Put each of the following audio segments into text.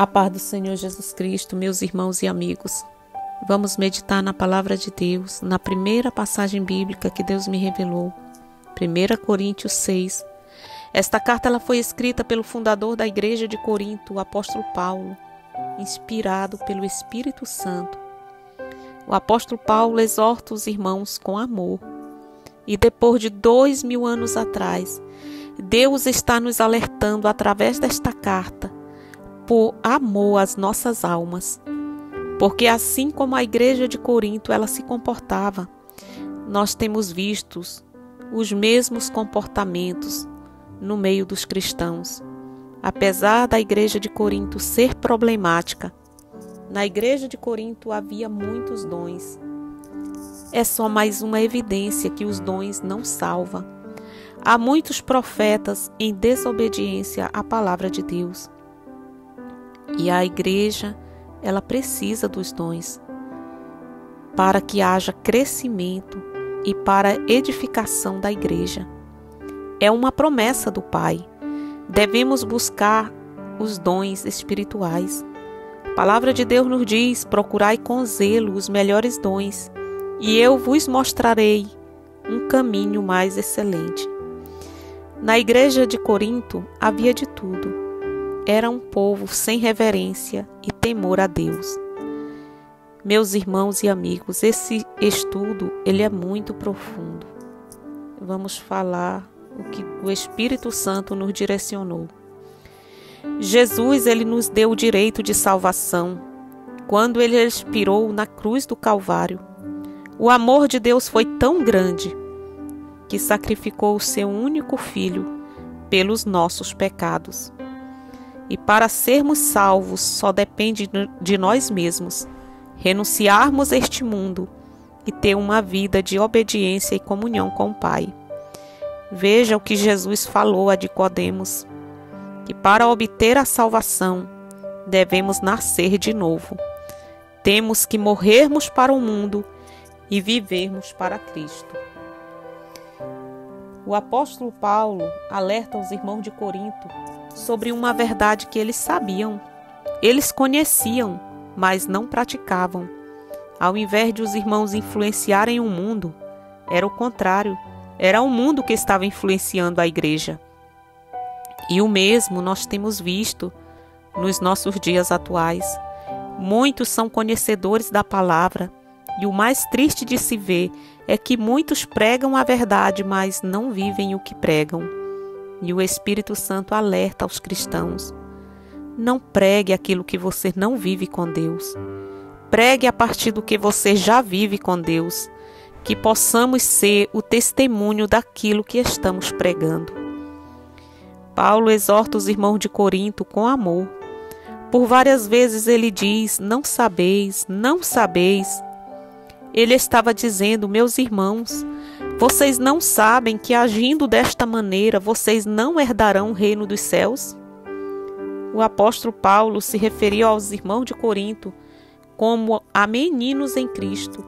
A paz do Senhor Jesus Cristo, meus irmãos e amigos. Vamos meditar na palavra de Deus, na primeira passagem bíblica que Deus me revelou, 1 Coríntios 6. Esta carta ela foi escrita pelo fundador da igreja de Corinto, o apóstolo Paulo, inspirado pelo Espírito Santo. O apóstolo Paulo exorta os irmãos com amor. E depois de 2000 anos atrás, Deus está nos alertando através desta carta por amor às nossas almas. Porque assim como a igreja de Corinto ela se comportava, nós temos visto os mesmos comportamentos no meio dos cristãos. Apesar da igreja de Corinto ser problemática, na igreja de Corinto havia muitos dons. É só mais uma evidência que os dons não salvam. Há muitos profetas em desobediência à palavra de Deus. E a igreja, ela precisa dos dons para que haja crescimento e para a edificação da igreja. É uma promessa do Pai. Devemos buscar os dons espirituais. A palavra de Deus nos diz: procurai com zelo os melhores dons, e eu vos mostrarei um caminho mais excelente. Na igreja de Corinto havia de tudo. Era um povo sem reverência e temor a Deus. Meus irmãos e amigos, esse estudo ele é muito profundo. Vamos falar o que o Espírito Santo nos direcionou. Jesus ele nos deu o direito de salvação quando ele expirou na cruz do Calvário. O amor de Deus foi tão grande que sacrificou o seu único filho pelos nossos pecados. E para sermos salvos só depende de nós mesmos, renunciarmos a este mundo e ter uma vida de obediência e comunhão com o Pai. Veja o que Jesus falou a Nicodemos, que para obter a salvação devemos nascer de novo. Temos que morrermos para o mundo e vivermos para Cristo. O apóstolo Paulo alerta os irmãos de Corinto sobre uma verdade que eles sabiam. Eles conheciam, mas não praticavam. Ao invés de os irmãos influenciarem o mundo, era o contrário. Era o mundo que estava influenciando a igreja. E o mesmo nós temos visto nos nossos dias atuais. Muitos são conhecedores da palavra, e o mais triste de se ver é que muitos pregam a verdade, mas não vivem o que pregam. E o Espírito Santo alerta aos cristãos: não pregue aquilo que você não vive com Deus. Pregue a partir do que você já vive com Deus, que possamos ser o testemunho daquilo que estamos pregando. Paulo exorta os irmãos de Corinto com amor. Por várias vezes ele diz: não sabeis, não sabeis. Ele estava dizendo: meus irmãos, vocês não sabem que agindo desta maneira vocês não herdarão o reino dos céus? O apóstolo Paulo se referia aos irmãos de Corinto como a meninos em Cristo,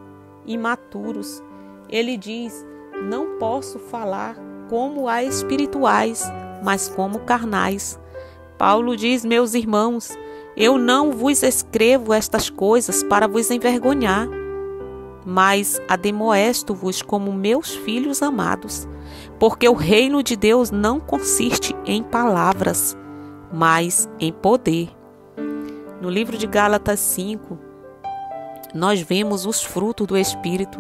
imaturos. Ele diz: não posso falar como a espirituais, mas como carnais. Paulo diz: meus irmãos, eu não vos escrevo estas coisas para vos envergonhar, mas ademoesto-vos como meus filhos amados, porque o reino de Deus não consiste em palavras, mas em poder. No livro de Gálatas 5, nós vemos os frutos do Espírito.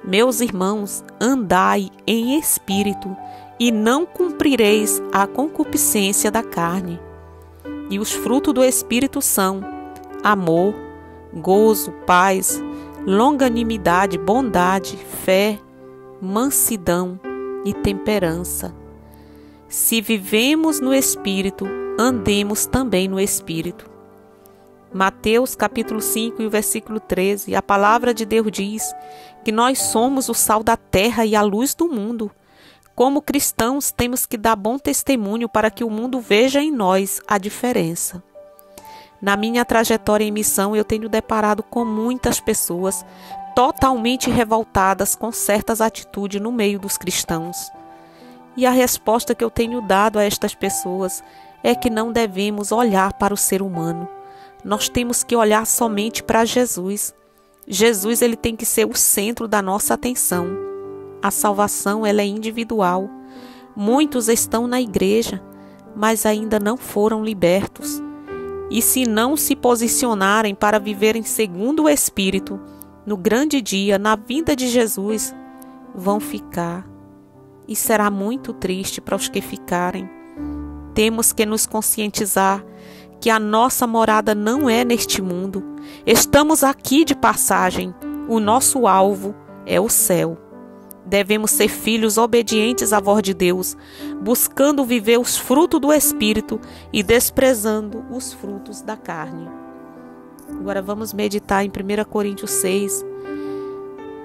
Meus irmãos, andai em espírito e não cumprireis a concupiscência da carne. E os frutos do Espírito são amor, gozo, paz, longanimidade, bondade, fé, mansidão e temperança. Se vivemos no Espírito, andemos também no Espírito. Mateus capítulo 5 e o versículo 13, a palavra de Deus diz que nós somos o sal da terra e a luz do mundo. Como cristãos, temos que dar bom testemunho para que o mundo veja em nós a diferença. Na minha trajetória em missão, eu tenho deparado com muitas pessoas totalmente revoltadas com certas atitudes no meio dos cristãos. E a resposta que eu tenho dado a estas pessoas é que não devemos olhar para o ser humano, nós temos que olhar somente para Jesus. Jesus, ele tem que ser o centro da nossa atenção. A salvação, ela é individual. Muitos estão na igreja, mas ainda não foram libertos. E se não se posicionarem para viverem segundo o Espírito, no grande dia, na vinda de Jesus, vão ficar. E será muito triste para os que ficarem. Temos que nos conscientizar que a nossa morada não é neste mundo. Estamos aqui de passagem. O nosso alvo é o céu. Devemos ser filhos obedientes à voz de Deus, buscando viver os frutos do Espírito e desprezando os frutos da carne. Agora vamos meditar em 1 Coríntios 6.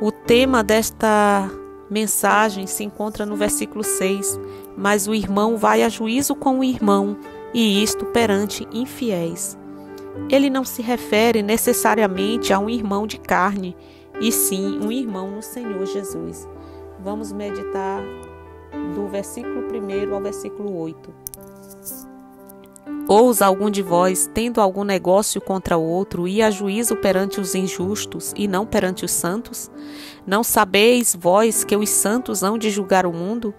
O tema desta mensagem se encontra no versículo 6. Mas o irmão vai a juízo com o irmão, e isto perante infiéis. Ele não se refere necessariamente a um irmão de carne, e sim um irmão no Senhor Jesus. Vamos meditar do versículo 1 ao versículo 8. Ousa algum de vós, tendo algum negócio contra o outro, ir a juízo perante os injustos e não perante os santos? Não sabeis vós que os santos hão de julgar o mundo?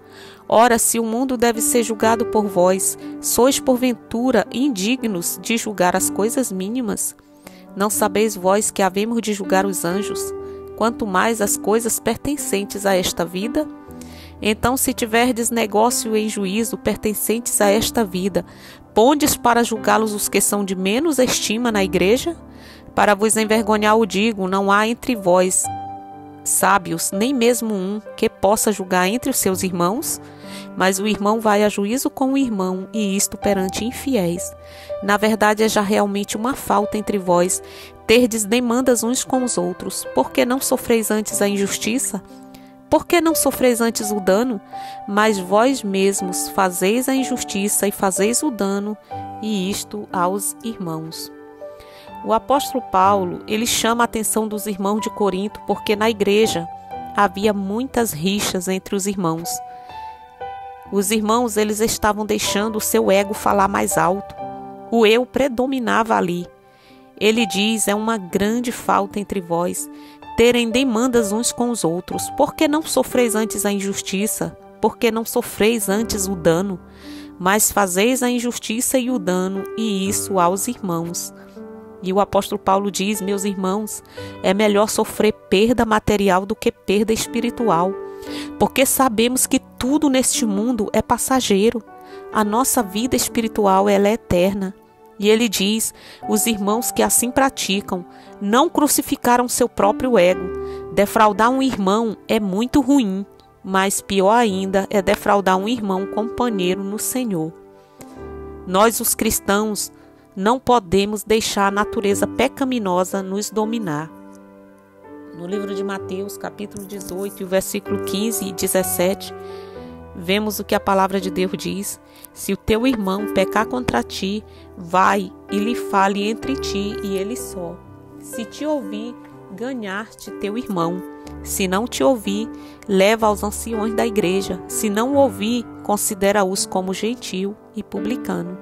Ora, se o mundo deve ser julgado por vós, sois porventura indignos de julgar as coisas mínimas? Não sabeis vós que havemos de julgar os anjos, quanto mais as coisas pertencentes a esta vida? Então, se tiverdes negócio em juízo pertencentes a esta vida, pondes para julgá-los os que são de menos estima na igreja? Para vos envergonhar o digo, não há entre vós sábios, nem mesmo um, que possa julgar entre os seus irmãos? Mas o irmão vai a juízo com o irmão, e isto perante infiéis. Na verdade, é já realmente uma falta entre vós, terdes demandas uns com os outros. Por que não sofreis antes a injustiça? Por que não sofreis antes o dano? Mas vós mesmos fazeis a injustiça e fazeis o dano, e isto aos irmãos. O apóstolo Paulo, ele chama a atenção dos irmãos de Corinto, porque na igreja havia muitas rixas entre os irmãos. Os irmãos, eles estavam deixando o seu ego falar mais alto. O eu predominava ali. Ele diz, é uma grande falta entre vós, terem demandas uns com os outros. Por que não sofreis antes a injustiça? Por que não sofreis antes o dano? Mas fazeis a injustiça e o dano, e isso aos irmãos. E o apóstolo Paulo diz, meus irmãos, é melhor sofrer perda material do que perda espiritual, porque sabemos que tudo neste mundo é passageiro. A nossa vida espiritual, ela é eterna. E ele diz, os irmãos que assim praticam, não crucificaram seu próprio ego. Defraudar um irmão é muito ruim, mas pior ainda é defraudar um irmão companheiro no Senhor. Nós, os cristãos, não podemos deixar a natureza pecaminosa nos dominar. No livro de Mateus, capítulo 18, versículo 15 e 17, vemos o que a palavra de Deus diz. Se o teu irmão pecar contra ti, vai e lhe fale entre ti e ele só. Se te ouvir, ganhar-te teu irmão. Se não te ouvir, leva aos anciões da igreja. Se não ouvir, considera-os como gentil e publicano.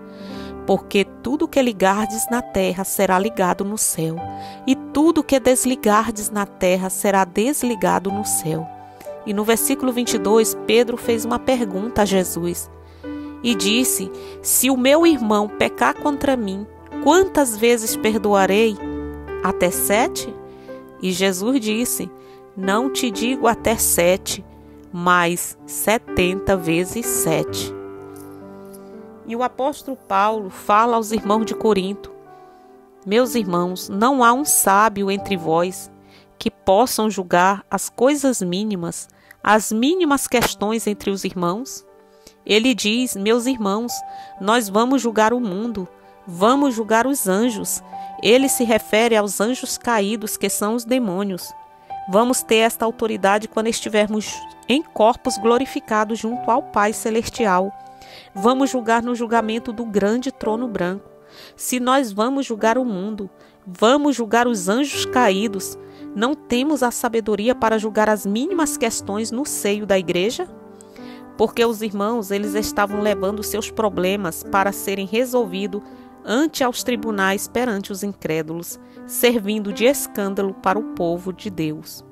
Porque tudo que ligardes na terra será ligado no céu, e tudo que desligardes na terra será desligado no céu. E no versículo 22, Pedro fez uma pergunta a Jesus e disse, se o meu irmão pecar contra mim, quantas vezes perdoarei? Até 7? E Jesus disse, não te digo até 7, mas 70 vezes 7. E o apóstolo Paulo fala aos irmãos de Corinto, meus irmãos, não há um sábio entre vós que possam julgar as coisas mínimas, as mínimas questões entre os irmãos? Ele diz, meus irmãos, nós vamos julgar o mundo, vamos julgar os anjos. Ele se refere aos anjos caídos, que são os demônios. Vamos ter esta autoridade quando estivermos em corpos glorificados junto ao Pai Celestial. Vamos julgar no julgamento do grande trono branco. Se nós vamos julgar o mundo, vamos julgar os anjos caídos, não temos a sabedoria para julgar as mínimas questões no seio da igreja? Porque os irmãos, eles estavam levando seus problemas para serem resolvidos ante aos tribunais perante os incrédulos, servindo de escândalo para o povo de Deus.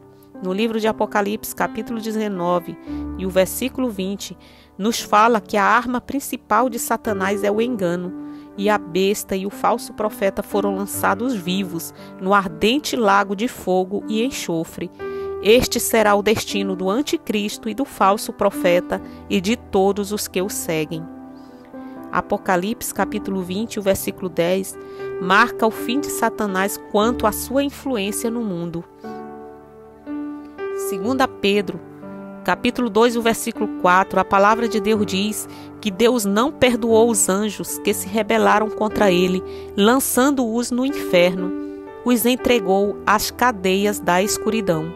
No livro de Apocalipse, capítulo 19, e o versículo 20, nos fala que a arma principal de Satanás é o engano, e a besta e o falso profeta foram lançados vivos no ardente lago de fogo e enxofre. Este será o destino do anticristo e do falso profeta e de todos os que o seguem. Apocalipse, capítulo 20, o versículo 10, marca o fim de Satanás quanto à sua influência no mundo. 2 Pedro, capítulo 2, o versículo 4, a palavra de Deus diz que Deus não perdoou os anjos que se rebelaram contra ele, lançando-os no inferno, os entregou às cadeias da escuridão.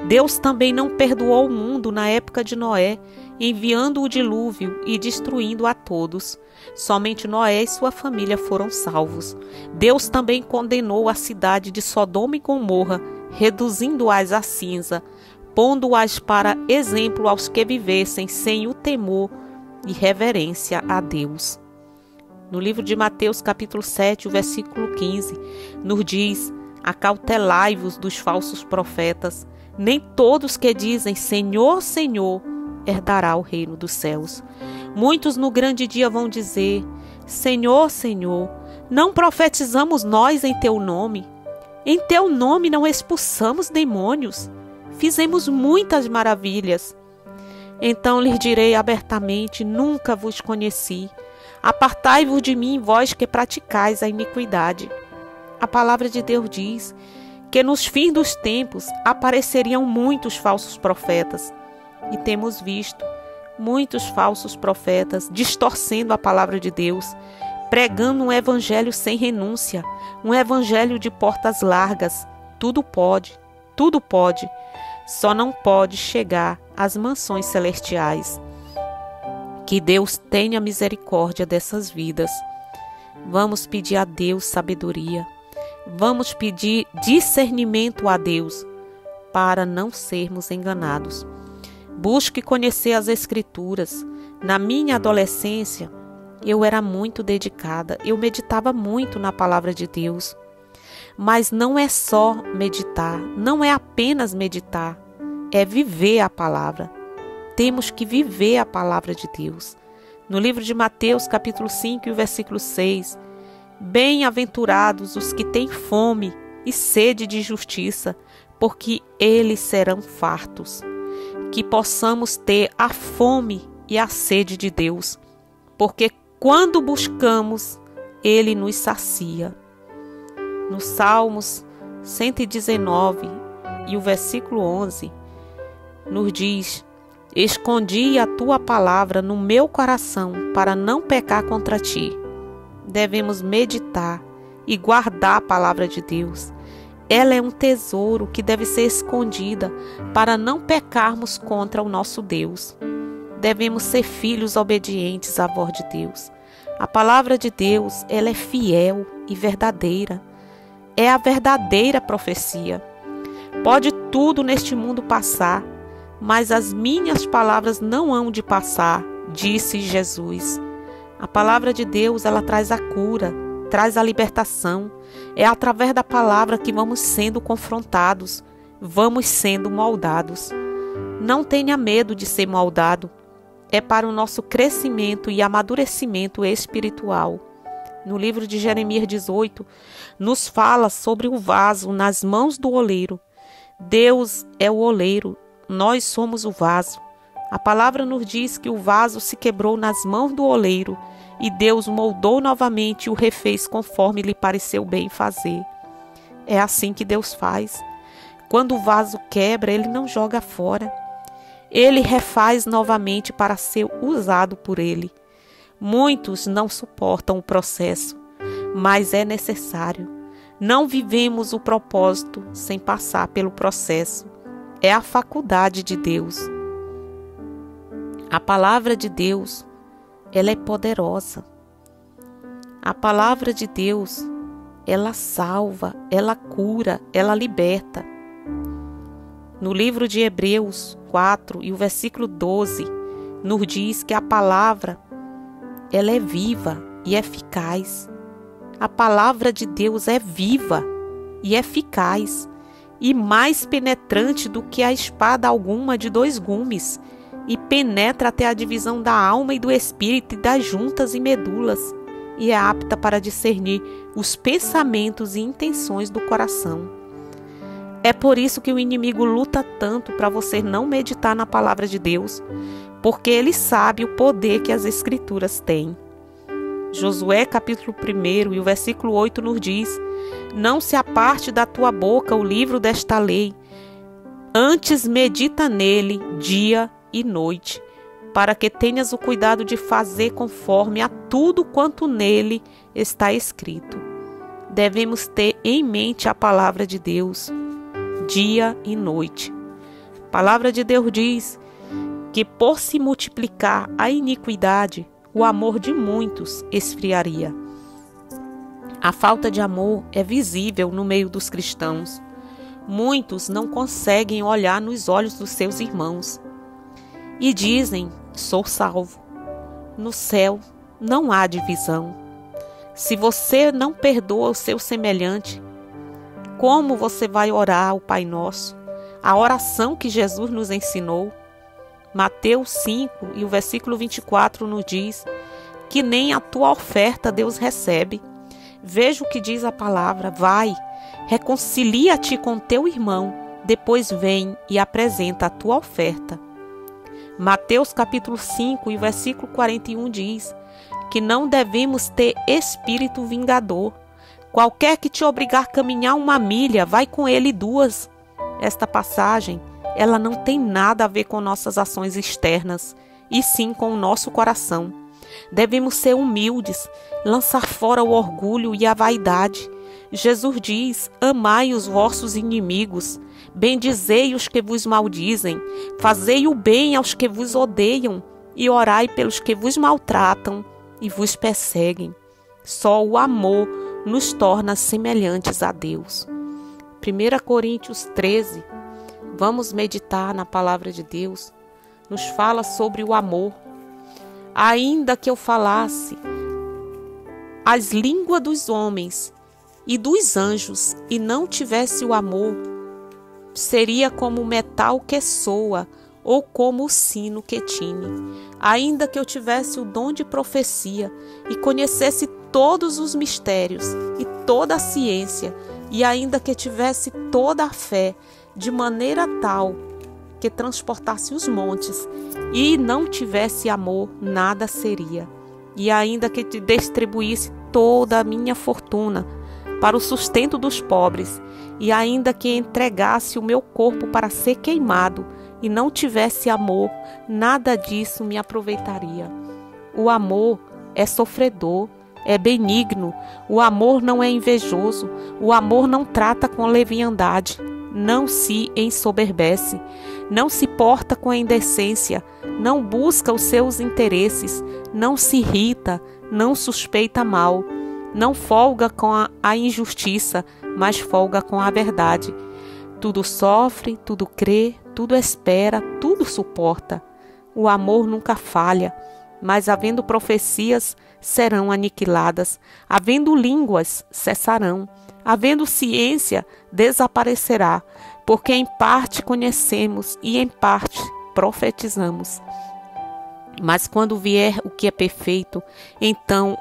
Deus também não perdoou o mundo na época de Noé, enviando o dilúvio e destruindo a todos. Somente Noé e sua família foram salvos. Deus também condenou a cidade de Sodoma e Gomorra, reduzindo-as a cinza, pondo-as para exemplo aos que vivessem sem o temor e reverência a Deus. No livro de Mateus, capítulo 7, o versículo 15, nos diz: acautelai-vos dos falsos profetas, nem todos que dizem Senhor, Senhor, herdará o reino dos céus. Muitos no grande dia vão dizer: Senhor, Senhor, não profetizamos nós em teu nome? Em teu nome não expulsamos demônios? Fizemos muitas maravilhas. Então lhes direi abertamente: nunca vos conheci. Apartai-vos de mim, vós que praticais a iniquidade. A palavra de Deus diz que nos fins dos tempos apareceriam muitos falsos profetas. E temos visto muitos falsos profetas distorcendo a palavra de Deus, pregando um evangelho sem renúncia, um evangelho de portas largas. Tudo pode, só não pode chegar às mansões celestiais. Que Deus tenha misericórdia dessas vidas. Vamos pedir a Deus sabedoria. Vamos pedir discernimento a Deus para não sermos enganados. Busque conhecer as Escrituras. Na minha adolescência, eu era muito dedicada, eu meditava muito na palavra de Deus. Mas não é só meditar, não é apenas meditar, é viver a palavra. Temos que viver a palavra de Deus. No livro de Mateus, capítulo 5, e o versículo 6, bem-aventurados os que têm fome e sede de justiça, porque eles serão fartos. Que possamos ter a fome e a sede de Deus, porque quando buscamos, Ele nos sacia. No Salmos 119 e o versículo 11, nos diz: escondi a tua palavra no meu coração para não pecar contra ti. Devemos meditar e guardar a palavra de Deus. Ela é um tesouro que deve ser escondida para não pecarmos contra o nosso Deus. Devemos ser filhos obedientes à voz de Deus. A palavra de Deus, ela é fiel e verdadeira. É a verdadeira profecia. Pode tudo neste mundo passar, mas as minhas palavras não hão de passar, disse Jesus. A palavra de Deus, ela traz a cura, traz a libertação. É através da palavra que vamos sendo confrontados, vamos sendo moldados. Não tenha medo de ser moldado. É para o nosso crescimento e amadurecimento espiritual. No livro de Jeremias 18, nos fala sobre o vaso nas mãos do oleiro. Deus é o oleiro, nós somos o vaso. A palavra nos diz que o vaso se quebrou nas mãos do oleiro e Deus moldou novamente e o refez conforme lhe pareceu bem fazer. É assim que Deus faz. Quando o vaso quebra, Ele não joga fora. Ele refaz novamente para ser usado por Ele. Muitos não suportam o processo, mas é necessário. Não vivemos o propósito sem passar pelo processo. É a faculdade de Deus. A palavra de Deus, ela é poderosa. A palavra de Deus, ela salva, ela cura, ela liberta. No livro de Hebreus 4 e o versículo 12, nos diz que a palavra, ela é viva e eficaz. A palavra de Deus é viva e eficaz, e mais penetrante do que a espada alguma de 2 gumes, e penetra até a divisão da alma e do espírito e das juntas e medulas, e é apta para discernir os pensamentos e intenções do coração. É por isso que o inimigo luta tanto para você não meditar na palavra de Deus, porque ele sabe o poder que as Escrituras têm. Josué capítulo 1 e o versículo 8 nos diz: não se aparte da tua boca o livro desta lei, antes medita nele dia e noite, para que tenhas o cuidado de fazer conforme a tudo quanto nele está escrito. Devemos ter em mente a palavra de Deus, dia e noite. A palavra de Deus diz que por se multiplicar a iniquidade, o amor de muitos esfriaria. A falta de amor é visível no meio dos cristãos. Muitos não conseguem olhar nos olhos dos seus irmãos e dizem: sou salvo. No céu não há divisão. Se você não perdoa o seu semelhante, como você vai orar o Pai Nosso, a oração que Jesus nos ensinou? Mateus 5 e o versículo 24 nos diz que nem a tua oferta Deus recebe. Veja o que diz a palavra: vai, reconcilia-te com teu irmão, depois vem e apresenta a tua oferta. Mateus capítulo 5 e o versículo 41 diz que não devemos ter espírito vingador. Qualquer que te obrigar a caminhar 1 milha, vai com ele 2. Esta passagem, ela não tem nada a ver com nossas ações externas, e sim com o nosso coração. Devemos ser humildes, lançar fora o orgulho e a vaidade. Jesus diz: amai os vossos inimigos, bendizei os que vos maldizem, fazei o bem aos que vos odeiam, e orai pelos que vos maltratam e vos perseguem. Só o amor nos torna semelhantes a Deus. 1 Coríntios 13, vamos meditar na palavra de Deus, nos fala sobre o amor. Ainda que eu falasse as línguas dos homens e dos anjos e não tivesse o amor, seria como o metal que soa ou como o sino que tine. Ainda que eu tivesse o dom de profecia e conhecesse todos os mistérios e toda a ciência, e ainda que tivesse toda a fé, de maneira tal que transportasse os montes, e não tivesse amor, nada seria. E ainda que te distribuísse toda a minha fortuna para o sustento dos pobres, e ainda que entregasse o meu corpo para ser queimado, e não tivesse amor, nada disso me aproveitaria. O amor é sofredor, é benigno, o amor não é invejoso, o amor não trata com leviandade, não se ensoberbece, não se porta com a indecência, não busca os seus interesses, não se irrita, não suspeita mal, não folga com a injustiça, mas folga com a verdade. Tudo sofre, tudo crê, tudo espera, tudo suporta. O amor nunca falha, mas havendo profecias, serão aniquiladas, havendo línguas, cessarão, havendo ciência, desaparecerá, porque em parte conhecemos e em parte profetizamos. Mas quando vier o que é perfeito, então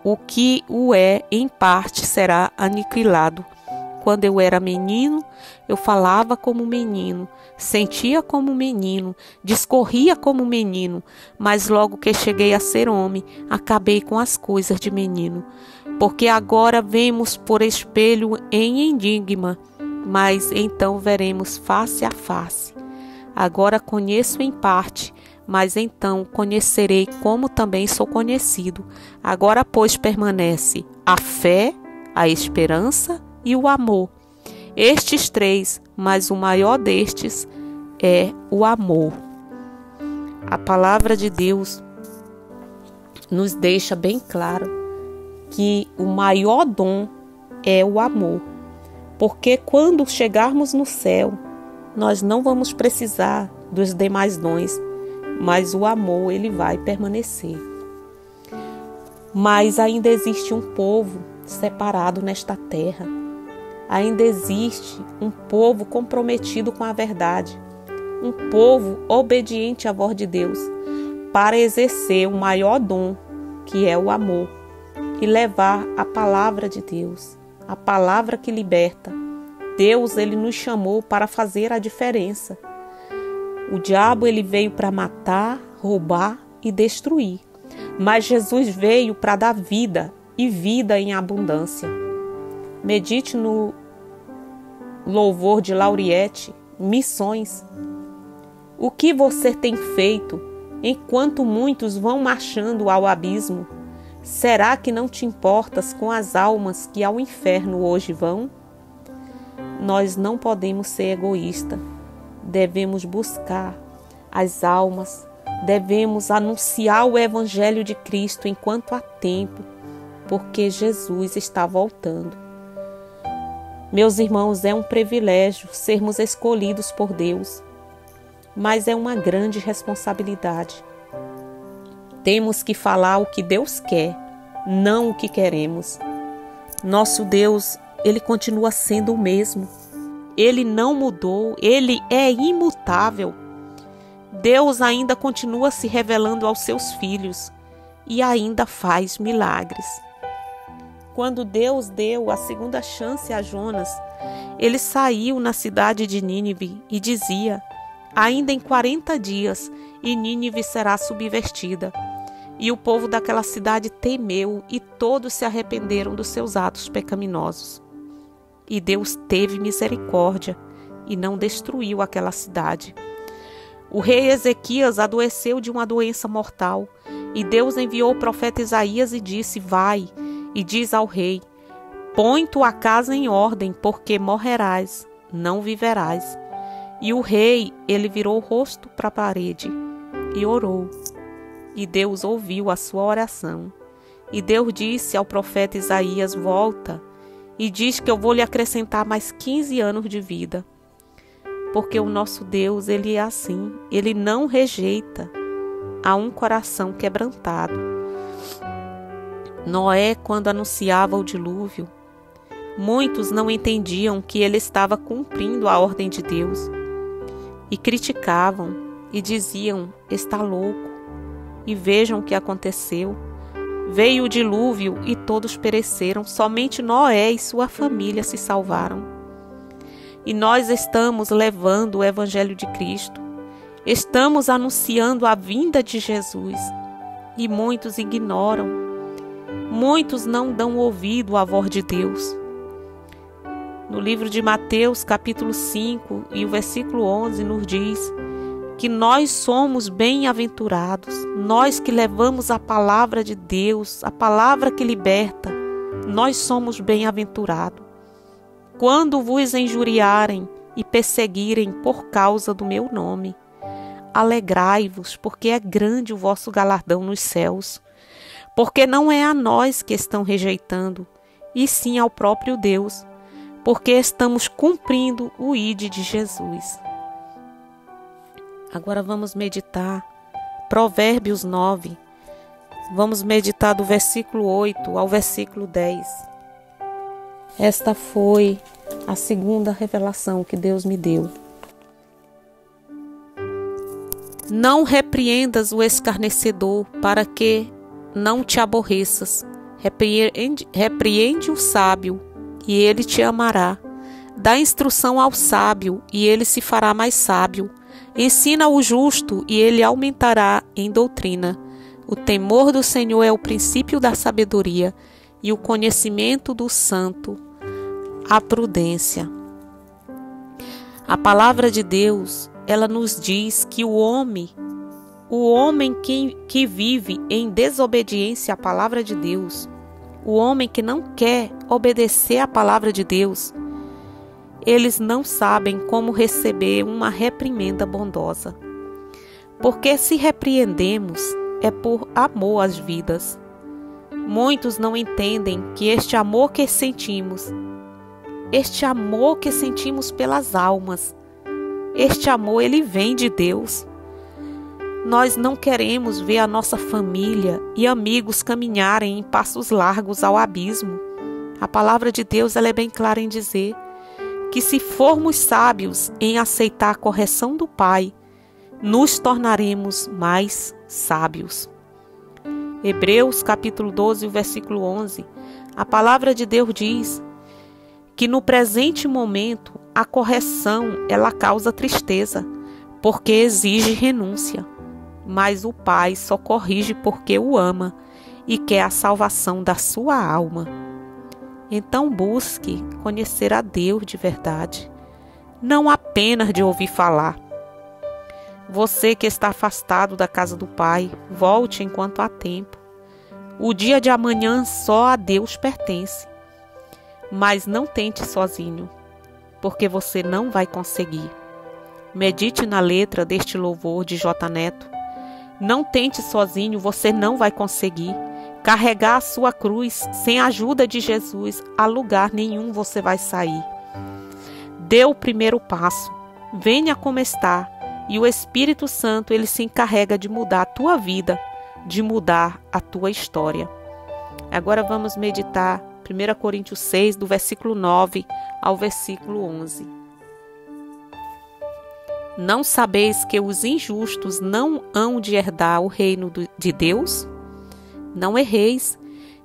o que o é em parte será aniquilado. Quando eu era menino, eu falava como menino, sentia como menino, discorria como menino, mas logo que cheguei a ser homem, acabei com as coisas de menino. Porque agora vemos por espelho em enigma, mas então veremos face a face. Agora conheço em parte, mas então conhecerei como também sou conhecido. Agora, pois, permanece a fé, a esperança e o amor. Estes 3, mas o maior destes é o amor. A palavra de Deus nos deixa bem claro que o maior dom é o amor. Porque quando chegarmos no céu, nós não vamos precisar dos demais dons, mas o amor ele vai permanecer. Mas ainda existe um povo separado nesta terra. Ainda existe um povo comprometido com a verdade, um povo obediente à voz de Deus, para exercer o maior dom, que é o amor, e levar a palavra de Deus, a palavra que liberta. Deus, ele nos chamou para fazer a diferença. O diabo, ele veio para matar, roubar e destruir. Mas Jesus veio para dar vida e vida em abundância. Medite no louvor de Lauriette, Missões. O que você tem feito enquanto muitos vão marchando ao abismo? Será que não te importas com as almas que ao inferno hoje vão? Nós não podemos ser egoístas. Devemos buscar as almas, devemos anunciar o Evangelho de Cristo enquanto há tempo, porque Jesus está voltando. Meus irmãos, é um privilégio sermos escolhidos por Deus, mas é uma grande responsabilidade. Temos que falar o que Deus quer, não o que queremos. Nosso Deus, ele continua sendo o mesmo. Ele não mudou, ele é imutável. Deus ainda continua se revelando aos seus filhos e ainda faz milagres. Quando Deus deu a segunda chance a Jonas, ele saiu na cidade de Nínive e dizia: ainda em 40 dias e Nínive será subvertida. E o povo daquela cidade temeu e todos se arrependeram dos seus atos pecaminosos. E Deus teve misericórdia e não destruiu aquela cidade. O rei Ezequias adoeceu de uma doença mortal, e Deus enviou o profeta Isaías e disse: vai e diz ao rei: põe tua casa em ordem, porque morrerás, não viverás. E o rei, ele virou o rosto para a parede e orou. E Deus ouviu a sua oração. E Deus disse ao profeta Isaías: volta e diz que eu vou lhe acrescentar mais 15 anos de vida. Porque o nosso Deus, ele é assim, ele não rejeita a um coração quebrantado. Noé, quando anunciava o dilúvio, muitos não entendiam que ele estava cumprindo a ordem de Deus e criticavam e diziam: está louco. E vejam o que aconteceu. Veio o dilúvio e todos pereceram, somente Noé e sua família se salvaram. E nós estamos levando o Evangelho de Cristo, estamos anunciando a vinda de Jesus, e muitos ignoram, muitos não dão ouvido à voz de Deus. No livro de Mateus, capítulo 5, e o versículo 11, nos diz que nós somos bem-aventurados, nós que levamos a palavra de Deus, a palavra que liberta, nós somos bem-aventurados. Quando vos injuriarem e perseguirem por causa do meu nome, alegrai-vos, porque é grande o vosso galardão nos céus. Porque não é a nós que estão rejeitando, e sim ao próprio Deus, porque estamos cumprindo o ide de Jesus. Agora vamos meditar Provérbios 9. Vamos meditar do versículo 8 ao versículo 10. Esta foi a segunda revelação que Deus me deu. Não repreendas o escarnecedor, para que não te aborreças. Repreende o sábio, e ele te amará. Dá instrução ao sábio, e ele se fará mais sábio. Ensina o justo, e ele aumentará em doutrina. O temor do Senhor é o princípio da sabedoria, e o conhecimento do santo, a prudência. A palavra de Deus, ela nos diz que o homem que vive em desobediência à palavra de Deus, o homem que não quer obedecer à palavra de Deus, eles não sabem como receber uma reprimenda bondosa. Porque se repreendemos, é por amor às vidas. Muitos não entendem que este amor que sentimos pelas almas, este amor, ele vem de Deus. Nós não queremos ver a nossa família e amigos caminharem em passos largos ao abismo. A palavra de Deus ela é bem clara em dizer que se formos sábios em aceitar a correção do Pai, nos tornaremos mais sábios. Hebreus capítulo 12, versículo 11, a palavra de Deus diz que no presente momento a correção ela causa tristeza, porque exige renúncia, mas o Pai só corrige porque o ama e quer a salvação da sua alma. Então busque conhecer a Deus de verdade, não apenas de ouvir falar. Você que está afastado da casa do Pai, volte enquanto há tempo. O dia de amanhã só a Deus pertence. Mas não tente sozinho, porque você não vai conseguir. Medite na letra deste louvor de J. Neto. Não tente sozinho, você não vai conseguir. Carregar a sua cruz sem a ajuda de Jesus, a lugar nenhum você vai sair. Dê o primeiro passo, venha como está, e o Espírito Santo ele se encarrega de mudar a tua vida, de mudar a tua história. Agora vamos meditar 1 Coríntios 6, do versículo 9 ao versículo 11. Não sabeis que os injustos não hão de herdar o reino de Deus? Não erreis,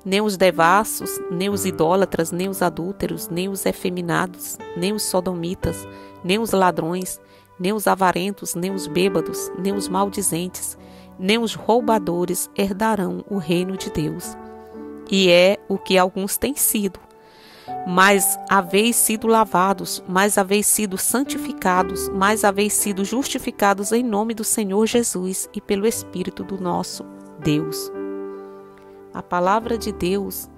nem os devassos, nem os idólatras, nem os adúlteros, nem os efeminados, nem os sodomitas, nem os ladrões, nem os avarentos, nem os bêbados, nem os maldizentes, nem os roubadores herdarão o reino de Deus. E é o que alguns têm sido. Mas haveis sido lavados, mas haveis sido santificados, mas haveis sido justificados em nome do Senhor Jesus e pelo Espírito do nosso Deus. A palavra de Deus,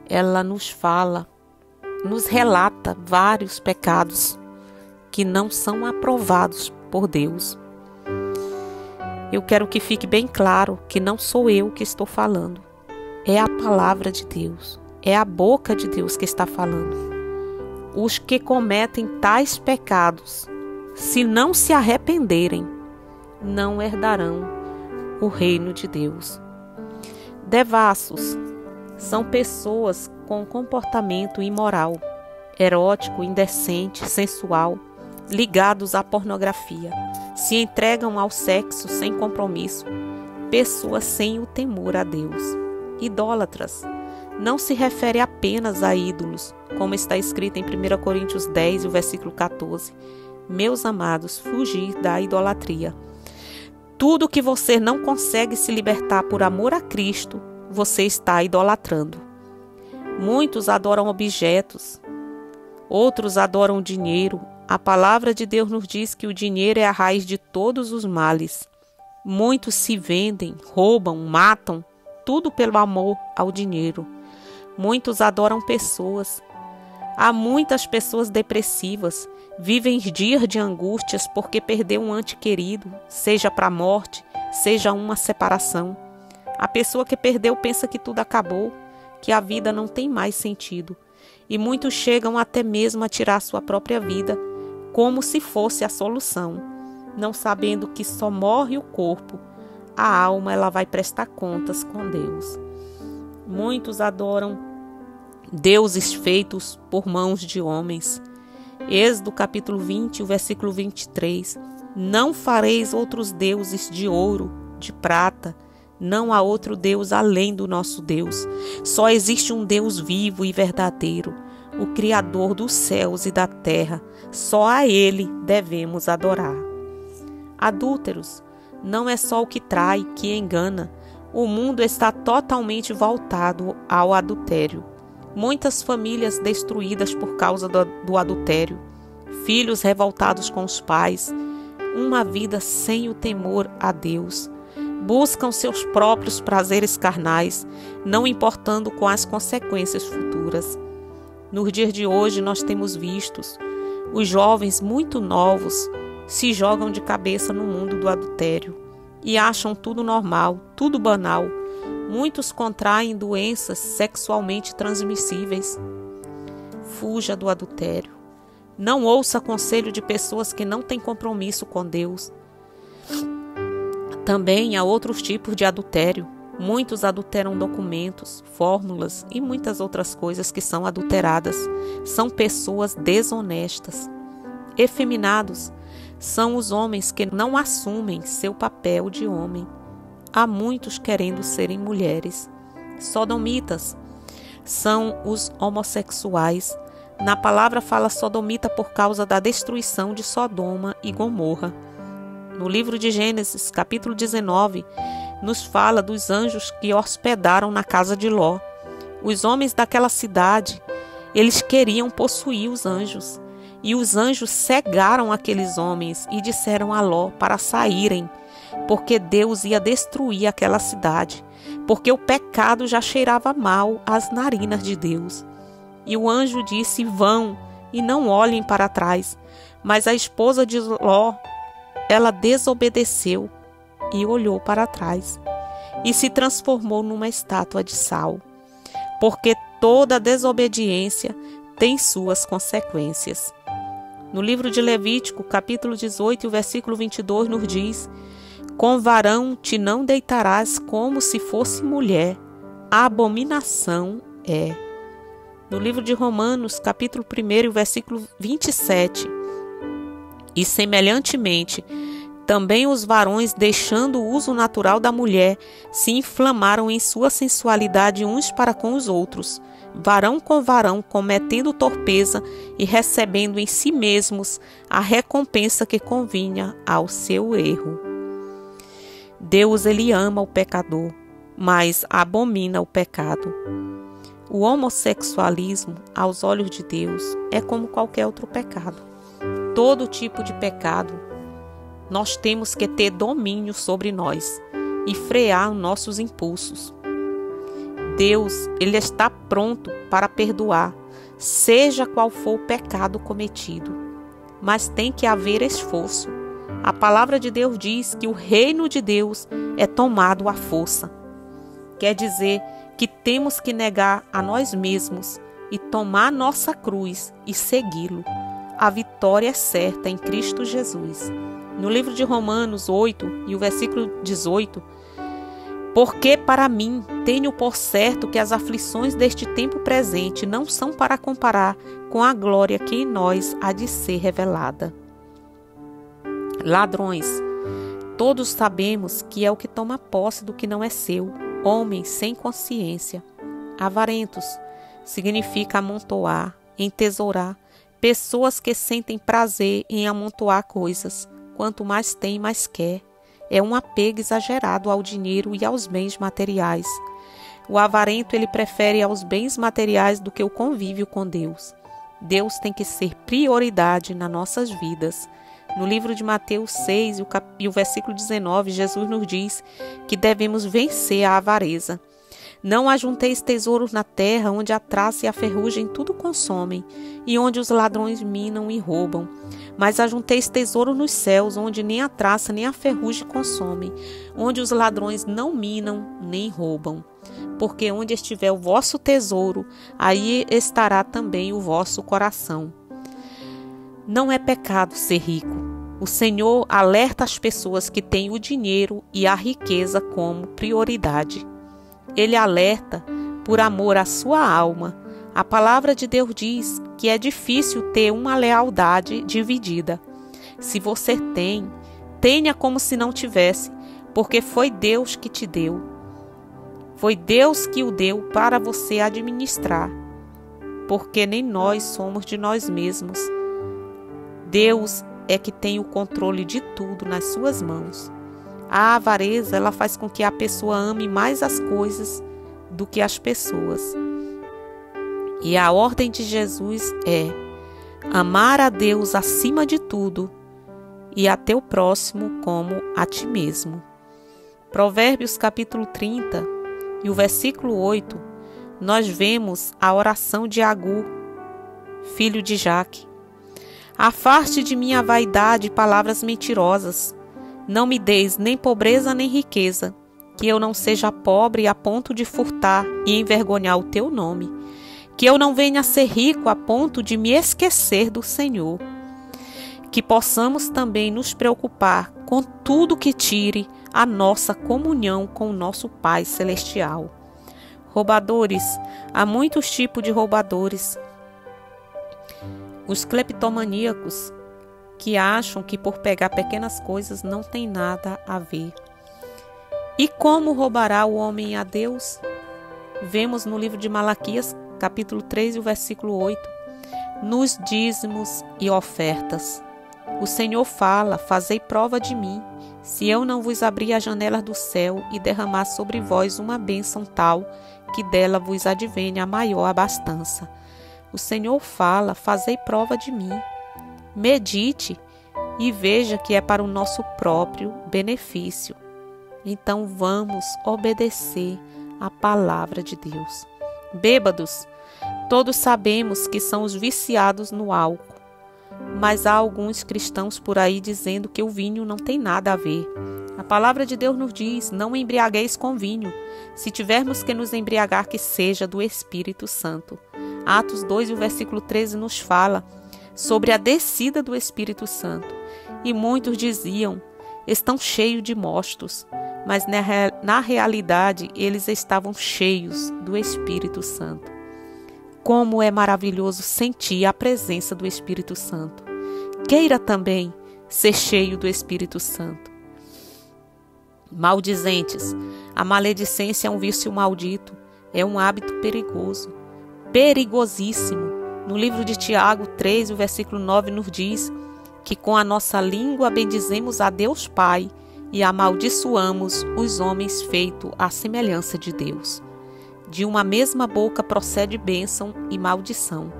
ela nos fala, nos relata vários pecados que não são aprovados por Deus. Eu quero que fique bem claro que não sou eu que estou falando. É a palavra de Deus, é a boca de Deus que está falando. Os que cometem tais pecados, se não se arrependerem, não herdarão o reino de Deus. Devassos são pessoas com comportamento imoral, erótico, indecente, sensual, ligados à pornografia, se entregam ao sexo sem compromisso, pessoas sem o temor a Deus. Idólatras não se refere apenas a ídolos, como está escrito em 1 Coríntios 10, o versículo 14. Meus amados, fugir da idolatria. Tudo que você não consegue se libertar por amor a Cristo, você está idolatrando. Muitos adoram objetos, outros adoram dinheiro. A palavra de Deus nos diz que o dinheiro é a raiz de todos os males. Muitos se vendem, roubam, matam, tudo pelo amor ao dinheiro. Muitos adoram pessoas. Há muitas pessoas depressivas, vivem dias de angústias porque perdeu um ente querido, seja para a morte, seja uma separação. A pessoa que perdeu pensa que tudo acabou, que a vida não tem mais sentido. E muitos chegam até mesmo a tirar sua própria vida, como se fosse a solução, não sabendo que só morre o corpo, a alma ela vai prestar contas com Deus. Muitos adoram deuses feitos por mãos de homens. Êxodo capítulo 20, o versículo 23. Não fareis outros deuses de ouro, de prata. Não há outro Deus além do nosso Deus. Só existe um Deus vivo e verdadeiro, o Criador dos céus e da terra. Só a Ele devemos adorar. Adúlteros, não é só o que trai, que engana. O mundo está totalmente voltado ao adultério. Muitas famílias destruídas por causa do adultério. Filhos revoltados com os pais. Uma vida sem o temor a Deus. Buscam seus próprios prazeres carnais, não importando com as consequências futuras. Nos dias de hoje nós temos vistos os jovens muito novos se jogam de cabeça no mundo do adultério e acham tudo normal, tudo banal. Muitos contraem doenças sexualmente transmissíveis. Fuja do adultério. Não ouça conselho de pessoas que não têm compromisso com Deus. Também há outros tipos de adultério. Muitos adulteram documentos, fórmulas e muitas outras coisas que são adulteradas. São pessoas desonestas. Efeminados são os homens que não assumem seu papel de homem. Há muitos querendo serem mulheres. Sodomitas são os homossexuais. Na palavra fala sodomita por causa da destruição de Sodoma e Gomorra. No livro de Gênesis, capítulo 19, nos fala dos anjos que hospedaram na casa de Ló. Os homens daquela cidade, eles queriam possuir os anjos. E os anjos cegaram aqueles homens e disseram a Ló para saírem, porque Deus ia destruir aquela cidade, porque o pecado já cheirava mal às narinas de Deus. E o anjo disse: vão e não olhem para trás. Mas a esposa de Ló, ela desobedeceu e olhou para trás e se transformou numa estátua de sal, porque toda desobediência tem suas consequências. No livro de Levítico, capítulo 18, o versículo 22 nos diz: com varão te não deitarás como se fosse mulher, a abominação é. No livro de Romanos, capítulo 1, o versículo 27, e semelhantemente, também os varões, deixando o uso natural da mulher, se inflamaram em sua sensualidade uns para com os outros, varão com varão, cometendo torpeza e recebendo em si mesmos a recompensa que convinha ao seu erro. Deus, ele ama o pecador, mas abomina o pecado. O homossexualismo, aos olhos de Deus, é como qualquer outro pecado. Todo tipo de pecado, nós temos que ter domínio sobre nós e frear os nossos impulsos. Deus, ele está pronto para perdoar, seja qual for o pecado cometido, mas tem que haver esforço. A palavra de Deus diz que o reino de Deus é tomado à força. Quer dizer que temos que negar a nós mesmos e tomar nossa cruz e segui-lo. A vitória é certa em Cristo Jesus. No livro de Romanos 8 e o versículo 18, porque para mim tenho por certo que as aflições deste tempo presente não são para comparar com a glória que em nós há de ser revelada. Ladrões, todos sabemos que é o que toma posse do que não é seu, homens sem consciência. Avarentos significa amontoar, entesourar, pessoas que sentem prazer em amontoar coisas. Quanto mais tem, mais quer. É um apego exagerado ao dinheiro e aos bens materiais. O avarento, ele prefere aos bens materiais do que o convívio com Deus. Deus tem que ser prioridade nas nossas vidas. No livro de Mateus 6 e o versículo 19, Jesus nos diz que devemos vencer a avareza. Não ajunteis tesouros na terra, onde a traça e a ferrugem tudo consomem, e onde os ladrões minam e roubam. Mas ajunteis tesouro nos céus, onde nem a traça nem a ferrugem consomem, onde os ladrões não minam nem roubam. Porque onde estiver o vosso tesouro, aí estará também o vosso coração. Não é pecado ser rico. O Senhor alerta as pessoas que têm o dinheiro e a riqueza como prioridade. Ele alerta por amor à sua alma. A palavra de Deus diz que é difícil ter uma lealdade dividida. Se você tem, tenha como se não tivesse, porque foi Deus que te deu. Foi Deus que o deu para você administrar, porque nem nós somos de nós mesmos. Deus é que tem o controle de tudo nas suas mãos. A avareza, ela faz com que a pessoa ame mais as coisas do que as pessoas. E a ordem de Jesus é amar a Deus acima de tudo e a teu próximo como a ti mesmo. Provérbios capítulo 30 e o versículo 8, nós vemos a oração de Agur, filho de Jaque. Afaste de mim a vaidade e palavras mentirosas. Não me deis nem pobreza nem riqueza, que eu não seja pobre a ponto de furtar e envergonhar o teu nome, que eu não venha a ser rico a ponto de me esquecer do Senhor. Que possamos também nos preocupar com tudo que tire a nossa comunhão com o nosso Pai Celestial. Roubadores, há muitos tipos de roubadores. Os cleptomaníacos, que acham que por pegar pequenas coisas não tem nada a ver. E como roubará o homem a Deus? Vemos no livro de Malaquias, capítulo 3, e o versículo 8, nos dízimos e ofertas. O Senhor fala: fazei prova de mim, se eu não vos abrir as janelas do céu e derramar sobre vós uma bênção tal, que dela vos advenha a maior abastança. O Senhor fala: fazei prova de mim. Medite e veja que é para o nosso próprio benefício. Então vamos obedecer à palavra de Deus. Bêbados, todos sabemos que são os viciados no álcool, mas há alguns cristãos por aí dizendo que o vinho não tem nada a ver. A palavra de Deus nos diz: não embriagueis com vinho. Se tivermos que nos embriagar, que seja do Espírito Santo. Atos 2, o versículo 13 nos fala sobre a descida do Espírito Santo. E muitos diziam: estão cheios de mostos. Mas na realidade eles estavam cheios do Espírito Santo. Como é maravilhoso sentir a presença do Espírito Santo. Queira também ser cheio do Espírito Santo. Maldizentes, a maledicência é um vício maldito, é um hábito perigoso, perigosíssimo. No livro de Tiago 3, o versículo 9 nos diz que com a nossa língua bendizemos a Deus Pai e amaldiçoamos os homens feitos à semelhança de Deus. De uma mesma boca procede bênção e maldição.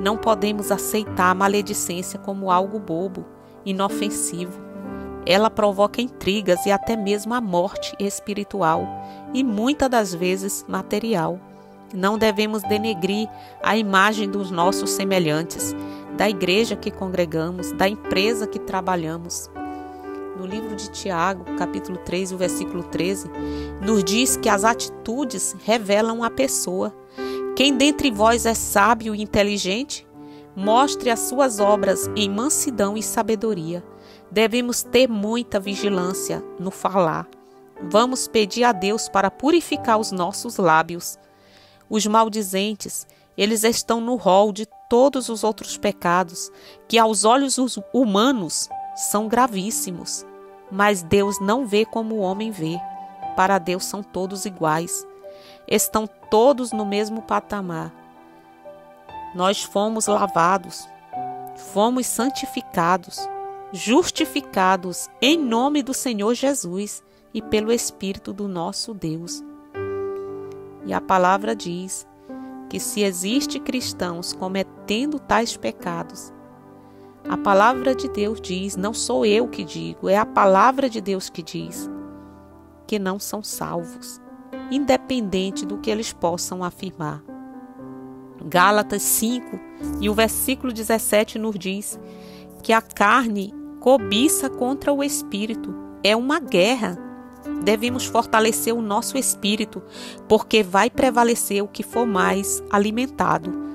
Não podemos aceitar a maledicência como algo bobo, inofensivo. Ela provoca intrigas e até mesmo a morte espiritual e muitas das vezes material. Não devemos denegrir a imagem dos nossos semelhantes, da igreja que congregamos, da empresa que trabalhamos. No livro de Tiago, capítulo 3, o versículo 13, nos diz que as atitudes revelam a pessoa. Quem dentre vós é sábio e inteligente, mostre as suas obras em mansidão e sabedoria. Devemos ter muita vigilância no falar. Vamos pedir a Deus para purificar os nossos lábios. Os maldizentes, eles estão no rol de todos os outros pecados, que aos olhos humanos são gravíssimos. Mas Deus não vê como o homem vê. Para Deus são todos iguais. Estão todos no mesmo patamar. Nós fomos lavados, fomos santificados, justificados em nome do Senhor Jesus e pelo Espírito do nosso Deus. E a palavra diz que se existe cristãos cometendo tais pecados, a palavra de Deus diz, não sou eu que digo, é a palavra de Deus que diz, que não são salvos, independente do que eles possam afirmar. Gálatas 5 e o versículo 17 nos diz que a carne cobiça contra o espírito, é uma guerra. Devemos fortalecer o nosso espírito, porque vai prevalecer o que for mais alimentado.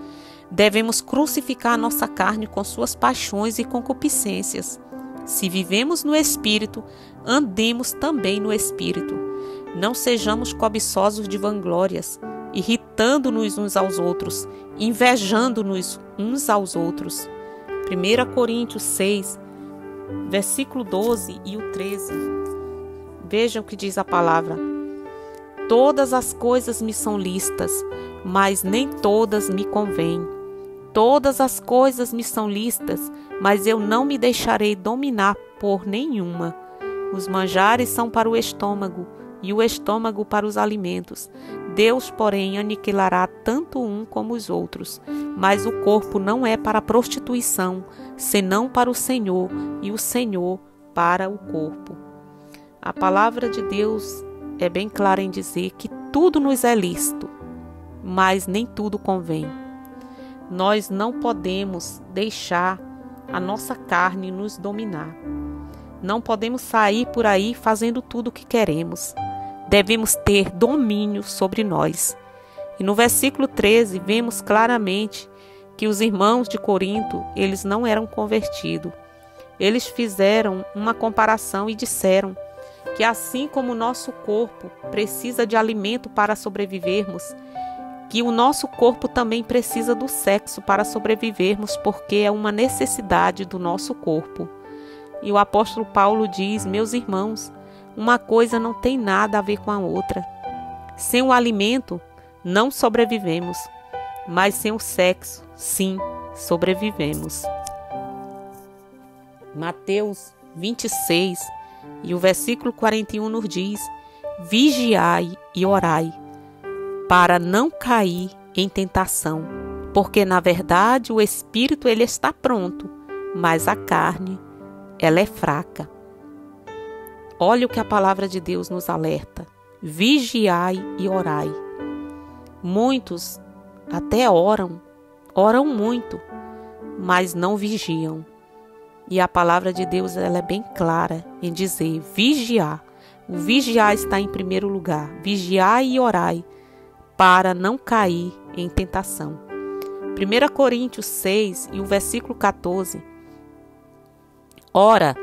Devemos crucificar a nossa carne com suas paixões e concupiscências. Se vivemos no Espírito, andemos também no Espírito. Não sejamos cobiçosos de vanglórias, irritando-nos uns aos outros, invejando-nos uns aos outros. 1 Coríntios 6, versículo 12 e o 13. Vejam o que diz a palavra. Todas as coisas me são lícitas, mas nem todas me convêm. Todas as coisas me são lícitas, mas eu não me deixarei dominar por nenhuma. Os manjares são para o estômago, e o estômago para os alimentos. Deus, porém, aniquilará tanto um como os outros. Mas o corpo não é para a prostituição, senão para o Senhor, e o Senhor para o corpo. A palavra de Deus é bem clara em dizer que tudo nos é lícito, mas nem tudo convém. Nós não podemos deixar a nossa carne nos dominar. Não podemos sair por aí fazendo tudo o que queremos. Devemos ter domínio sobre nós. E no versículo 13 vemos claramente que os irmãos de Corinto, eles não eram convertidos. Eles fizeram uma comparação e disseram que assim como o nosso corpo precisa de alimento para sobrevivermos, que o nosso corpo também precisa do sexo para sobrevivermos, porque é uma necessidade do nosso corpo. E o apóstolo Paulo diz: meus irmãos, uma coisa não tem nada a ver com a outra. Sem o alimento, não sobrevivemos, mas sem o sexo, sim, sobrevivemos. Mateus 26 e o versículo 41 nos diz: vigiai e orai, para não cair em tentação, porque na verdade o espírito ele está pronto, mas a carne ela é fraca. Olha o que a palavra de Deus nos alerta: vigiai e orai. Muitos até oram muito, mas não vigiam. E a palavra de Deus ela é bem clara em dizer vigiar. O vigiar está em primeiro lugar. Vigiai e orai, para não cair em tentação. 1 Coríntios 6 e o versículo 14. Ora,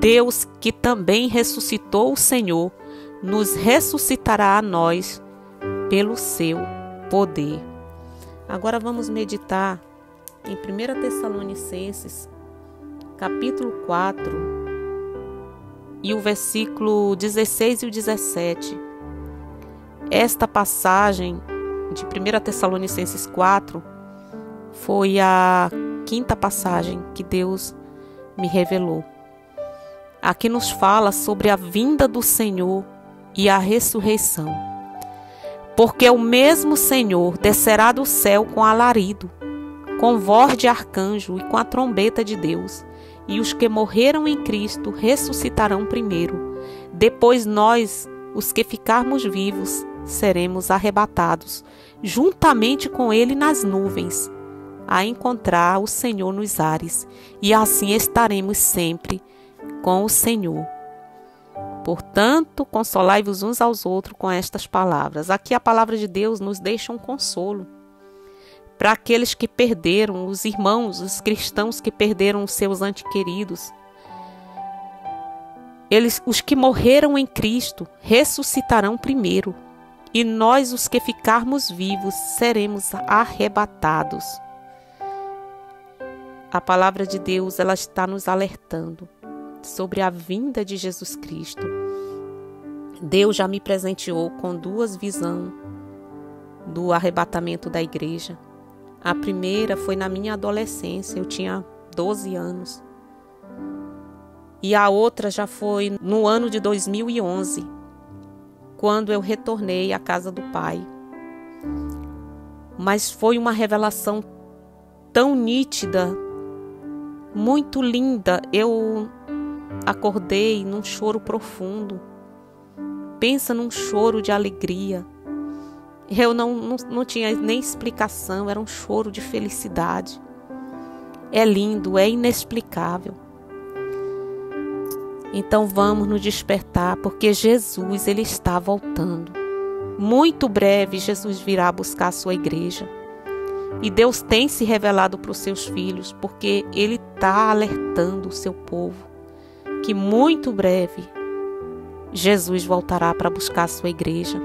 Deus que também ressuscitou o Senhor, nos ressuscitará a nós pelo seu poder. Agora vamos meditar em 1 Tessalonicenses, capítulo 4, e o versículo 16 e o 17. Esta passagem de 1 Tessalonicenses 4 foi a quinta passagem que Deus me revelou. Aqui nos fala sobre a vinda do Senhor e a ressurreição. Porque o mesmo Senhor descerá do céu com alarido, com voz de arcanjo e com a trombeta de Deus, e os que morreram em Cristo ressuscitarão primeiro. Depois nós, os que ficarmos vivos, seremos arrebatados, juntamente com Ele nas nuvens, a encontrar o Senhor nos ares, e assim estaremos sempre com o Senhor. Portanto, consolai-vos uns aos outros com estas palavras. Aqui a palavra de Deus nos deixa um consolo para aqueles que perderam, os irmãos, os cristãos que perderam os seus entes queridos. Os que morreram em Cristo ressuscitarão primeiro, e nós, os que ficarmos vivos, seremos arrebatados. A palavra de Deus ela está nos alertando sobre a vinda de Jesus Cristo. Deus já me presenteou com duas visões do arrebatamento da igreja. A primeira foi na minha adolescência, eu tinha 12 anos. E a outra já foi no ano de 2011, quando eu retornei à casa do Pai. Mas foi uma revelação tão nítida, muito linda. Eu acordei num choro profundo. Pensa num choro de alegria. Eu não tinha nem explicação, era um choro de felicidade. É lindo, é inexplicável. Então vamos nos despertar, porque Jesus ele está voltando. Muito breve Jesus virá buscar a sua igreja. E Deus tem se revelado para os seus filhos, porque Ele está alertando o seu povo que muito breve Jesus voltará para buscar a sua igreja.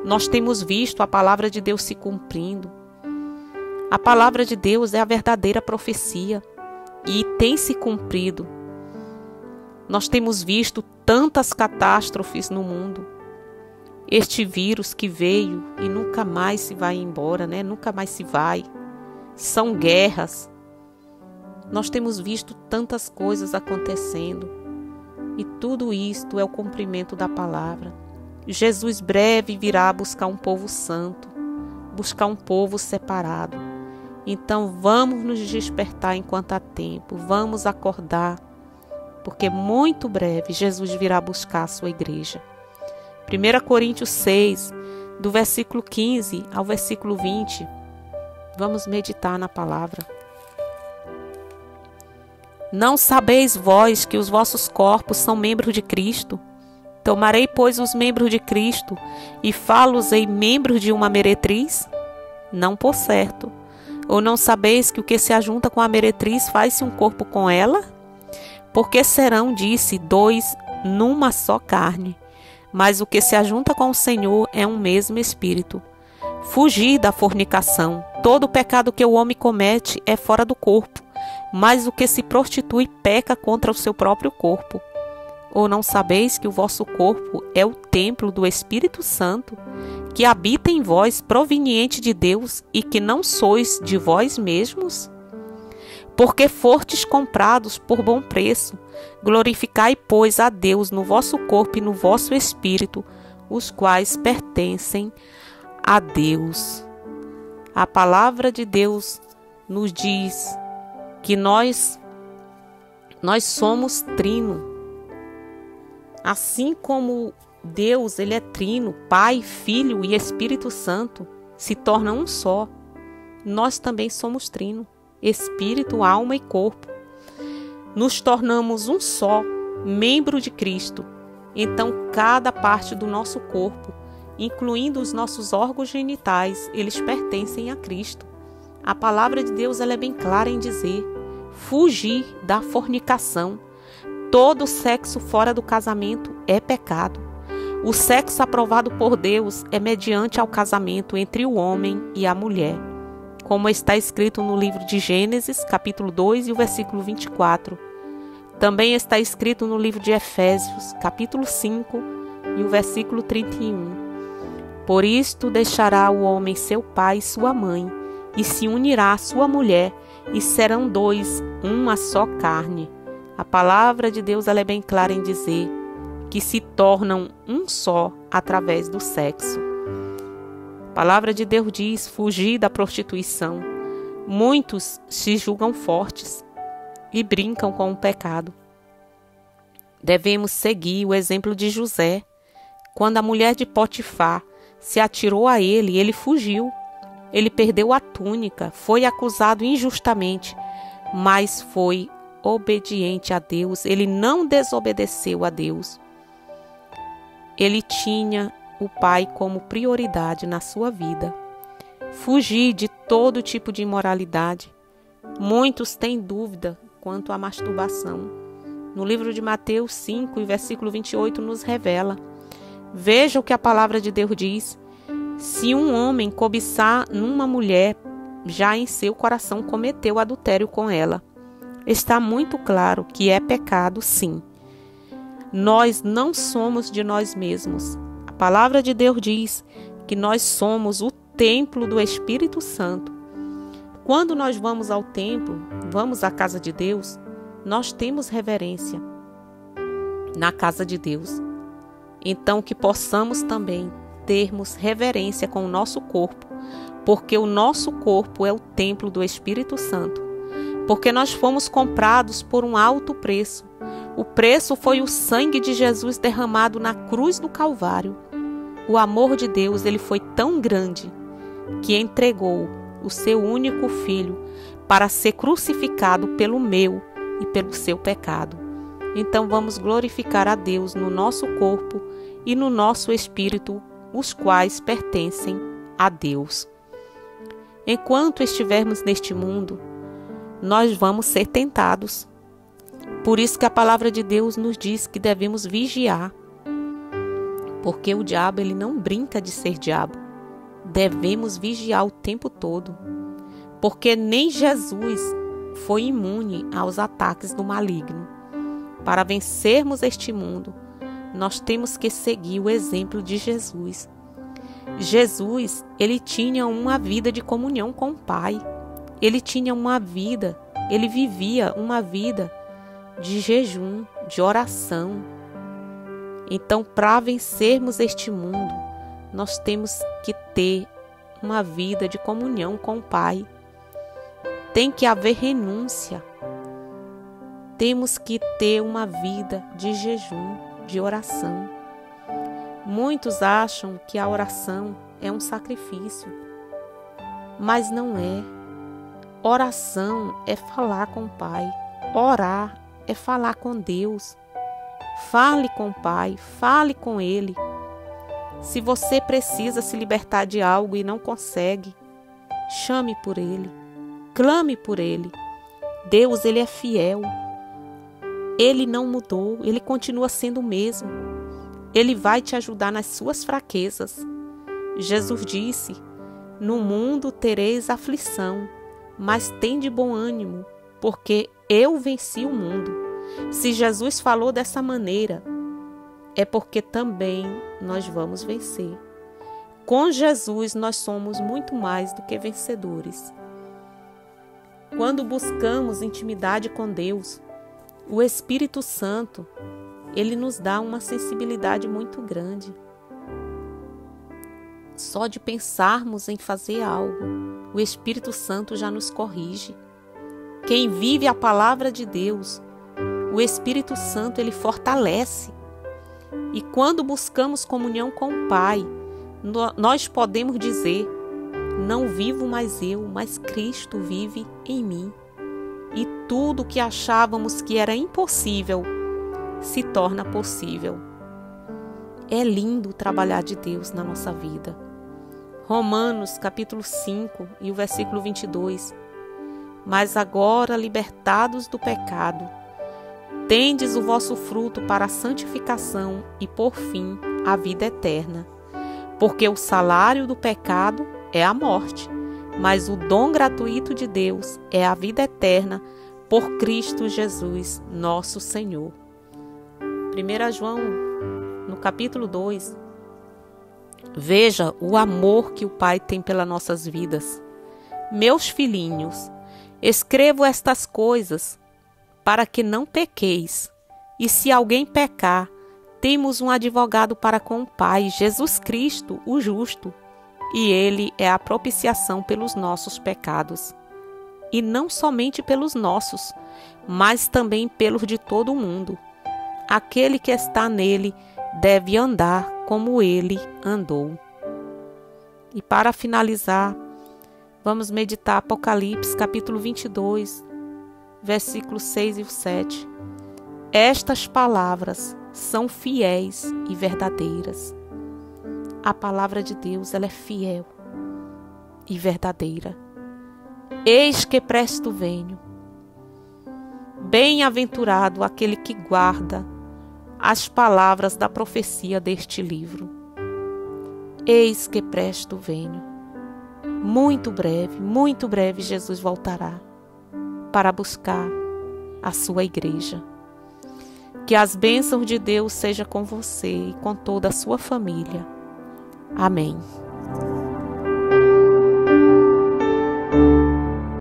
Nós temos visto a palavra de Deus se cumprindo. A palavra de Deus é a verdadeira profecia e tem se cumprido. Nós temos visto tantas catástrofes no mundo. Este vírus que veio e nunca mais se vai embora, né? Nunca mais se vai. São guerras. Nós temos visto tantas coisas acontecendo. E tudo isto é o cumprimento da palavra. Jesus breve virá buscar um povo santo, buscar um povo separado. Então vamos nos despertar enquanto há tempo, vamos acordar, porque muito breve Jesus virá buscar a sua igreja. 1 Coríntios 6, do versículo 15 ao versículo 20, vamos meditar na palavra. Não sabeis vós que os vossos corpos são membros de Cristo? Tomarei, pois, os membros de Cristo e fá-los-ei membros de uma meretriz? Não por certo. Ou não sabeis que o que se ajunta com a meretriz faz-se um corpo com ela? Porque serão, disse, dois numa só carne, mas o que se ajunta com o Senhor é um mesmo espírito. Fugir da fornicação. Todo pecado que o homem comete é fora do corpo, mas o que se prostitui peca contra o seu próprio corpo. Ou não sabeis que o vosso corpo é o templo do Espírito Santo, que habita em vós, proveniente de Deus, e que não sois de vós mesmos? Porque fostes comprados por bom preço. Glorificai, pois, a Deus no vosso corpo e no vosso espírito, os quais pertencem a Deus. A palavra de Deus nos diz que nós somos trino. Assim como Deus, ele é trino, Pai, Filho e Espírito Santo, se tornam um só. Nós também somos trino, espírito, alma e corpo. Nos tornamos um só, membro de Cristo. Então, cada parte do nosso corpo, incluindo os nossos órgãos genitais, eles pertencem a Cristo. A palavra de Deus ela é bem clara em dizer: fugir da fornicação. Todo sexo fora do casamento é pecado. O sexo aprovado por Deus é mediante ao casamento entre o homem e a mulher, como está escrito no livro de Gênesis, capítulo 2 e o versículo 24. Também está escrito no livro de Efésios, capítulo 5 e o versículo 31. Por isto deixará o homem seu pai e sua mãe, e se unirá à sua mulher, e serão dois, uma só carne. A palavra de Deus ela é bem clara em dizer que se tornam um só através do sexo. A palavra de Deus diz: fugir da prostituição. Muitos se julgam fortes e brincam com o pecado. Devemos seguir o exemplo de José. Quando a mulher de Potifar se atirou a ele, ele fugiu. Ele perdeu a túnica, foi acusado injustamente, mas foi obediente a Deus. Ele não desobedeceu a Deus. Ele tinha o Pai como prioridade na sua vida. Fugir de todo tipo de imoralidade. Muitos têm dúvida quanto à masturbação. No livro de Mateus 5, e versículo 28, nos revela: veja o que a palavra de Deus diz. Se um homem cobiçar numa mulher, já em seu coração cometeu adultério com ela. Está muito claro que é pecado, sim. Nós não somos de nós mesmos. A palavra de Deus diz que nós somos o templo do Espírito Santo. Quando nós vamos ao templo, vamos à casa de Deus, nós temos reverência na casa de Deus. Então que possamos também termos reverência com o nosso corpo, porque o nosso corpo é o templo do Espírito Santo. Porque nós fomos comprados por um alto preço. O preço foi o sangue de Jesus derramado na cruz do Calvário. O amor de Deus ele foi tão grande que entregou o seu único filho para ser crucificado pelo meu e pelo seu pecado. Então vamos glorificar a Deus no nosso corpo e no nosso espírito, os quais pertencem a Deus. Enquanto estivermos neste mundo, nós vamos ser tentados. Por isso que a palavra de Deus nos diz que devemos vigiar. Porque o diabo ele não brinca de ser diabo. Devemos vigiar o tempo todo. Porque nem Jesus foi imune aos ataques do maligno. Para vencermos este mundo, nós temos que seguir o exemplo de Jesus. Jesus, ele tinha uma vida de comunhão com o Pai. Ele tinha uma vida, ele vivia uma vida de jejum, de oração. Então, para vencermos este mundo, nós temos que ter uma vida de comunhão com o Pai. Tem que haver renúncia. Temos que ter uma vida de jejum, de oração. Muitos acham que a oração é um sacrifício, mas não é. Oração é falar com o Pai. Orar é falar com Deus. Fale com o Pai, fale com Ele. Se você precisa se libertar de algo e não consegue, chame por Ele, clame por Ele. Deus, Ele é fiel. Ele não mudou, Ele continua sendo o mesmo. Ele vai te ajudar nas suas fraquezas. Jesus disse: no mundo tereis aflição, mas tende bom ânimo, porque eu venci o mundo. Se Jesus falou dessa maneira, é porque também nós vamos vencer. Com Jesus nós somos muito mais do que vencedores. Quando buscamos intimidade com Deus, o Espírito Santo, ele nos dá uma sensibilidade muito grande. Só de pensarmos em fazer algo, o Espírito Santo já nos corrige. Quem vive a palavra de Deus, o Espírito Santo, ele fortalece. E quando buscamos comunhão com o Pai, nós podemos dizer: não vivo mais eu, mas Cristo vive em mim. E tudo que achávamos que era impossível se torna possível. É lindo o trabalhar de Deus na nossa vida. Romanos capítulo 5 e o versículo 22. Mas agora, libertados do pecado, tendes o vosso fruto para a santificação e, por fim, a vida eterna. Porque o salário do pecado é a morte, mas o dom gratuito de Deus é a vida eterna por Cristo Jesus, nosso Senhor. 1 João, no capítulo 2, veja o amor que o Pai tem pelas nossas vidas. Meus filhinhos, escrevo estas coisas para que não pequeis. E se alguém pecar, temos um advogado para com o Pai, Jesus Cristo, o justo. E Ele é a propiciação pelos nossos pecados. E não somente pelos nossos, mas também pelos de todo o mundo. Aquele que está nele deve andar como ele andou. E para finalizar, vamos meditar Apocalipse, capítulo 22, versículos 6 e 7. Estas palavras são fiéis e verdadeiras. A palavra de Deus, ela é fiel e verdadeira. Eis que presto venho. Bem-aventurado aquele que guarda as palavras da profecia deste livro. Eis que presto venho. Muito breve Jesus voltará para buscar a sua igreja. Que as bênçãos de Deus sejam com você e com toda a sua família. Amém.